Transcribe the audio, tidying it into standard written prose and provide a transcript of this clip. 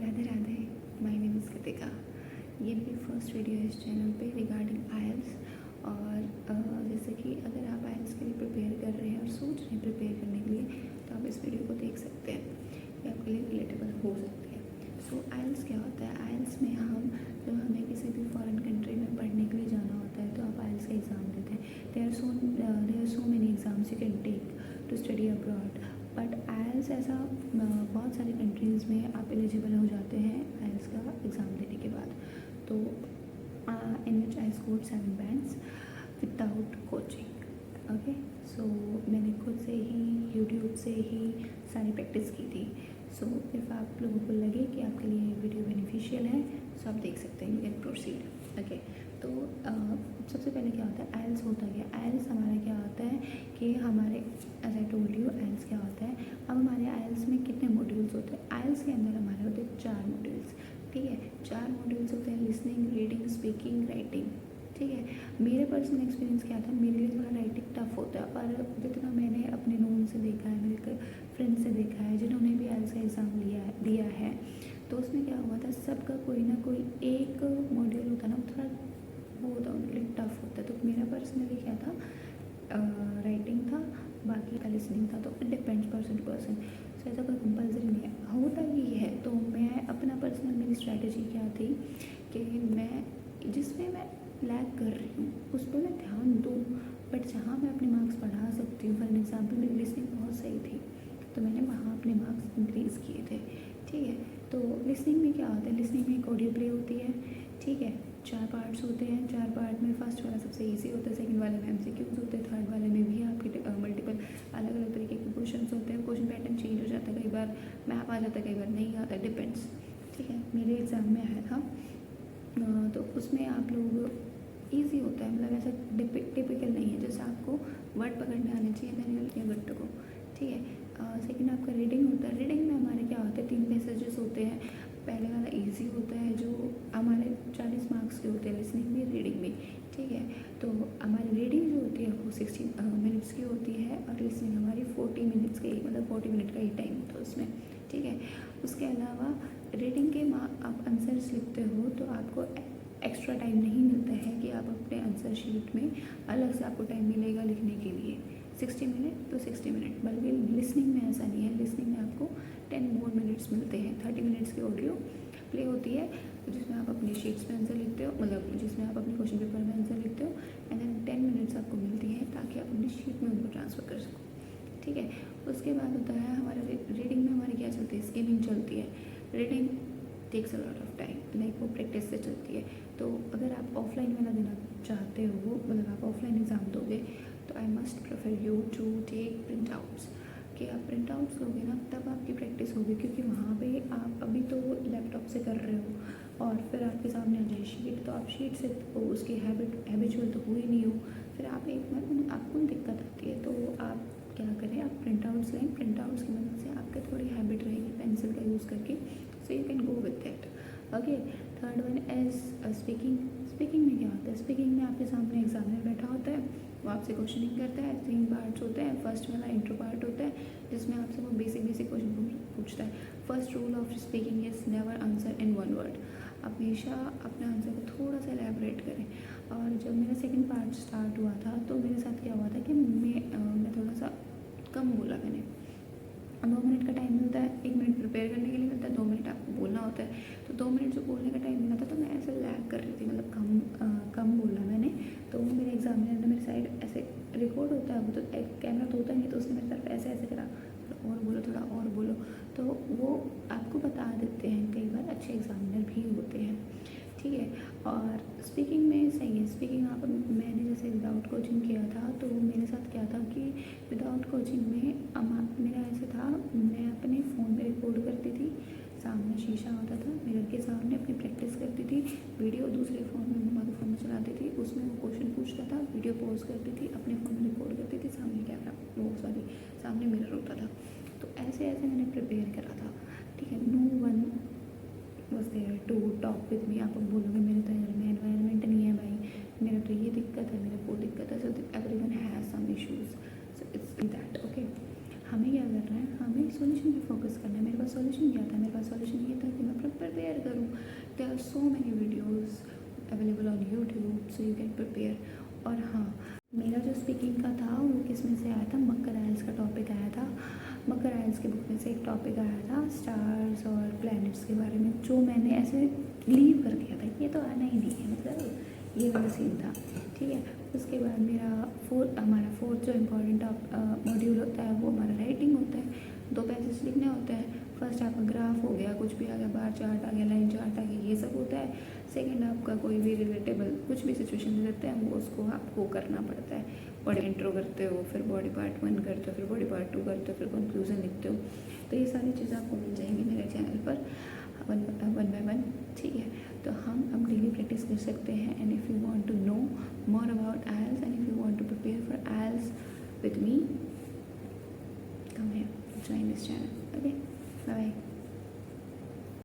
Radhe Radhe. My name is Kritika. ये मेरी first video है इस चैनल पे रिगार्डिंग आइल्स। और जैसे कि अगर आप आइल्स के लिए प्रिपेयर कर रहे हैं और सोच रहे हैं प्रिपेयर करने के लिए, तो आप इस वीडियो को देख सकते हैं। ये आपके लिए रिलेटेबल हो सकती है। सो आइल्स क्या होता है? आइल्स में जब हमें किसी भी फॉरेन कंट्री में पढ़ने के लिए जाना होता है तो आप आइल्स का एग्ज़ाम देते हैं। There are so many exams you can take to study abroad, but IELTS ऐसा बहुत सारी कंट्रीज़ में आप एलिजिबल हो जाते हैं आइल्स का एग्ज़ाम देने के बाद। तो in which I scored 7 bands without coaching. Okay, so मैंने खुद से ही यूट्यूब से ही सारी प्रैक्टिस की थी। सो इफ़ आप लोगों को लगे कि आपके लिए वीडियो बेनिफिशियल है तो आप देख सकते हैं, यू कैन प्रोसीड। ओके, तो सबसे पहले क्या होता है? आइल्स होता क्या? आइल्स हमारा क्या होता है कि हमारे एज आई टोल्ड यू आइल्स क्या होता है। अब हमारे आइल्स में कितने मॉड्यूल्स होते हैं? आइल्स के अंदर हमारे होते हैं 4 मॉड्यूल्स। ठीक है, 4 मॉड्यूल्स होते हैं, लिसनिंग, रीडिंग, स्पीकिंग, राइटिंग। ठीक है, मेरे पर्सनल एक्सपीरियंस क्या था, मेरे लिए थोड़ा राइटिंग टफ होता है, पर जितना मैंने अपने नोन से देखा है, मेरे फ्रेंड से देखा है जिन्होंने भी आइल्स का एग्ज़ाम दिया है, तो उसमें क्या हुआ था, सबका कोई ना कोई एक मॉड्यूल होता ना, वो थोड़ा वो होता उनके लिए टफ होता है। तो मेरा पर्सनली क्या था, राइटिंग था, बाकी का लिसनिंग था। तो it depends person to person, so ऐसा कोई कंपल्सरी नहीं है। होता ही है। तो मैं अपना पर्सनल मेरी स्ट्रैटेजी क्या थी कि मैं जिसमें मैं लैग कर रही हूँ उस पर मैं ध्यान दूँ, बट जहाँ मैं अपने मार्क्स बढ़ा सकती हूँ, फॉर एग्जाम्पल मेरी लिसनिंग बहुत सही थी तो मैंने वहाँ अपने मार्क्स इंक्रीज़ किए थे। ठीक है, तो लिसनिंग में क्या होता है, लिसनिंग में एक ऑडियो प्ले होती है। ठीक है, 4 पार्ट्स होते हैं। 4 पार्ट में फर्स्ट वाला सबसे इजी होता है, सेकंड वाले में एमसीक्यूज होते हैं, थर्ड वाले में भी आपके मल्टीपल अलग अलग तरीके के क्वेश्चन होते हैं। क्वेश्चन पैटर्न चेंज हो जाता है, कई बार मैप आ जाता है, कई बार नहीं आता, डिपेंड्स। ठीक है, मेरे एग्ज़ाम में आया था तो उसमें आप लोग ईजी होता है, मतलब ऐसा टिपिकल नहीं है। जैसे आपको वर्ड पकड़ने आने चाहिए, देन या गुड टू गो। ठीक है, सेकंड आपका रीडिंग होता है। रीडिंग में हमारे क्या होते हैं, 3 पैसेजेस होते हैं। पहले वाला इजी होता है जो हमारे 40 मार्क्स के होते हैं, लिसनिंग भी रीडिंग भी। ठीक है, तो हमारी रीडिंग जो होती है वो 60 मिनट्स की होती है और लिसनिंग हमारी 40 मिनट्स की, मतलब 40 मिनट का ही टाइम होता है उसमें। ठीक है, उसके अलावा रीडिंग के आप आंसर्स लिखते हो तो आपको एक्स्ट्रा टाइम नहीं मिलता है कि आप अपने आंसर शीट में अलग से आपको टाइम मिलेगा लिखने के लिए 60 मिनट तो 60 मिनट। बल्कि लिसनिंग में ऐसा नहीं है, लिसनिंग में आपको 10 मोर मिनट्स मिलते हैं। 30 मिनट्स की ऑडियो प्ले होती है जिसमें आप अपनी शीट्स में आंसर लिखते हो, मतलब जिसमें आप अपने क्वेश्चन पेपर में आंसर लिखते हो, एंड देन 10 मिनट्स आपको मिलती है ताकि आप अपनी शीट में उनको ट्रांसफ़र कर सको। ठीक है, उसके बाद होता है हमारा रीडिंग में हमारी क्या चलती है, स्किमिंग चलती है। Reading takes a lot of time, like वो प्रैक्टिस से चलती है। तो अगर आप ऑफलाइन वाला देना चाहते हो, मतलब आप ऑफलाइन एग्ज़ाम दोगे, तो I must prefer you to take print outs. कि आप प्रिंट आउट्स लोगे ना तब आपकी प्रैक्टिस होगी, क्योंकि वहाँ पे आप अभी तो लैपटॉप से कर रहे हो और फिर आपके सामने आ जाए शीट, तो आप शीट से तो उसकी हैबिचुअल तो हुई नहीं हो, फिर आप एक बार आपको दिक्कत आती है। तो आप क्या करें, आप प्रिंट आउट्स लें। प्रिंट आउट्स की मदद से आपका थोड़ी हैबिट रहेगी पेंसिल का यूज़ करके, so you can go with that. Okay, third one is speaking. Speaking में क्या होता है, स्पीकिंग में आपके सामने एग्जामिनर बैठा होता है, वो आपसे क्वेश्चनिंग करता है। 3 पार्ट्स होते हैं। फर्स्ट वाला इंट्रो पार्ट होता है जिसमें आपसे वो बेसिक क्वेश्चन पूछता है। First rule of speaking is never answer in 1 word. हमेशा अपने आंसर को थोड़ा सा एलैबोरेट करें। और जब मेरा सेकंड पार्ट स्टार्ट हुआ था तो मेरे साथ क्या हुआ था कि मैं थोड़ा सा कम बोला। मैंने 2 मिनट का टाइम मिलता है, 1 मिनट प्रिपेयर करने के लिए मिलता है, 2 मिनट आपको बोलना होता है। तो 2 मिनट जो बोलने का टाइम मिला था तो मैं ऐसे लैग कर रही थी, मतलब कम बोला मैंने। तो मेरे एग्जामिनर ने मेरी साइड ऐसे रिकॉर्ड होता है, वो तो एक कैमरा तो होता नहीं, तो उसने मेरी तरफ ऐसे ऐसे करा, थोड़ा और बोलो, थोड़ा और बोलो। तो वो आपको बता देते हैं, कई बार अच्छे एग्जामिनर भी होते हैं। ठीक है, और स्पीकिंग में सही है। स्पीकिंग मैंने जैसे विदाउट कोचिंग किया था तो मेरे साथ क्या था कि विदाउट कोचिंग में मेरा ऐसे था, मैं अपने फ़ोन में रिकॉर्ड करती थी, सामने शीशा होता था, मिरर के सामने अपनी प्रैक्टिस करती थी। वीडियो दूसरे फ़ोन में, मम्मा के फ़ोन में चलाती थी, उसमें वो क्वेश्चन पूछता था, वीडियो पॉज करती थी, अपने फ़ोन में रिकॉर्ड करती थी, सामने कैमरा सामने मिरर होता था। तो ऐसे ऐसे मैंने प्रिपेयर करा था। ठीक है, no one was there to talk with me. आप बोलोगे मेरे तो घर में एनवायरनमेंट नहीं है भाई, मेरा तो ये दिक्कत है, मेरा वो दिक्कत है, so everyone has some issues, so it's that. Okay, हमें क्या करना है, हमें सॉल्यूशन पे फोकस करना है। मेरे पास सॉल्यूशन क्या था, मेरे पास सॉल्यूशन ये था कि मैं अपना प्रिपेयर। और हाँ, मेरा जो स्पीकिंग का था वो किस में से आया था, मकर आइल्स का टॉपिक आया था। मकर आइल्स की बुक में से एक टॉपिक आया था स्टार्स और प्लैनेट्स के बारे में, जो मैंने ऐसे लीव कर दिया था, ये तो आना ही नहीं है, मतलब ये वाला सीन था। ठीक है, उसके बाद हमारा फोर्थ जो इम्पोर्टेंट मॉड्यूल होता है वो हमारा राइटिंग होता है। 2 पैसेज लिखने होते हैं। फर्स्ट आपका ग्राफ हो गया, कुछ भी आ गया, बार चार्ट आ गया, लाइन चार्ट आ गया, ये सब होता है। सेकंड आपका कोई भी रिलेटेबल कुछ भी सिचुएशन दे देते हैं, वो उसको आपको करना पड़ता है। बॉडी इंट्रो करते हो, फिर बॉडी पार्ट 1 करते हो, फिर बॉडी पार्ट 2 करते हो, फिर कंक्लूजन लिखते हो। तो ये सारी चीज़ें आपको मिल जाएंगी मेरे चैनल पर वन बाय वन। ठीक है, तो हम अब डेली प्रैक्टिस कर सकते हैं। And if you want to know more about IELTS and if you want to prepare for IELTS with me, come here, join this channel. Okay,